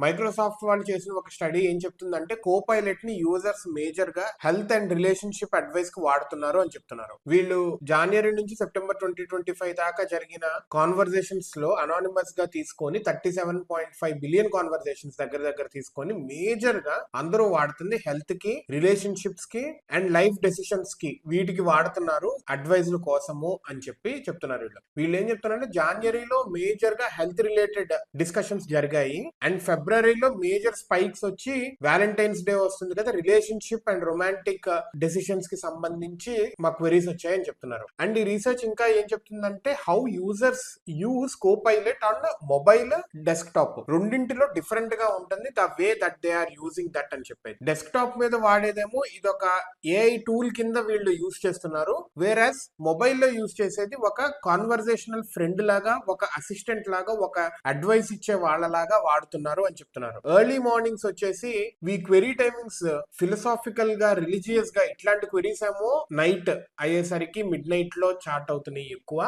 Microsoft వాళ్ళు చేసిన ఒక స్టడీ ఏం చెప్తుందంటే కోపైలట్ ని యూజర్స్ మేజర్ గా హెల్త్ అండ్ రిలేషన్షిప్ అడ్వైస్ కి వాడుతున్నారు అని చెప్తున్నారు. వీళ్ళు జనవరి నుంచి సెప్టెంబర్ 2025 దాకా జరిగిన కాన్వర్జేషన్స్ లో అనానిమస్ గా తీసుకొని 37.5 బిలియన్ కాన్వర్జేషన్స్ దగ్గర దగ్గర తీసుకొని మేజర్ గా అందరూ వాడుతుంది హెల్త్ కి, రిలేషన్షిప్స్ కి అండ్ లైఫ్ డెసిషన్స్ కి వీటికి వాడుతున్నారు అడ్వైజ్ల కోసము అని చెప్పి చెప్తున్నారు. వీళ్ళు ఏం చెప్తున్నారంటే జనవరిలో మేజర్ గా హెల్త్ రిలేటెడ్ డిస్కషన్స్ జరిగాయి అండ్ ఫిబ్రవరిలో మేజర్ స్పైక్స్ వచ్చి వ్యాలంటైన్స్ డే వస్తుంది కదా, రిలేషన్షిప్ అండ్ రొమాంటిక్ డెసిషన్స్ కి సంబంధించి మా క్వెరీస్ వచ్చాయని చెప్తున్నారు. అండ్ ఈ రీసెర్చ్ ఇంకా ఏం చెప్తుందంటే how users use Copilot on mobile, desktop రెండింటిలో డిఫరెంట్ గా ఉంటుంది the way that they are using that అని చెప్పేది. డెస్క్టాప్ మీద వాడేదేమో ఇదొక ఏఐ టూల్ కింద వీళ్ళు యూజ్ చేస్తున్నారు, వేరాస్ మొబైల్లో యూజ్ చేసేది ఒక కాన్వర్జేషనల్ ఫ్రెండ్ లాగా, ఒక అసిస్టెంట్ లాగా, ఒక అడ్వైస్ ఇచ్చే వాళ్ళలాగా వాడుతున్నారు అని చెప్తున్నారు. ఎర్లీ మార్నింగ్స్ వచ్చేసి ఈ క్వెరీ టైమింగ్స్ ఫిలసాఫికల్ గా, రిలీజియస్ గా ఇట్లాంటి క్వెరీస్ ఏమో నైట్ అయ్యేసరికి మిడ్ నైట్ లో చాట్ అవుతున్నాయి ఎక్కువ.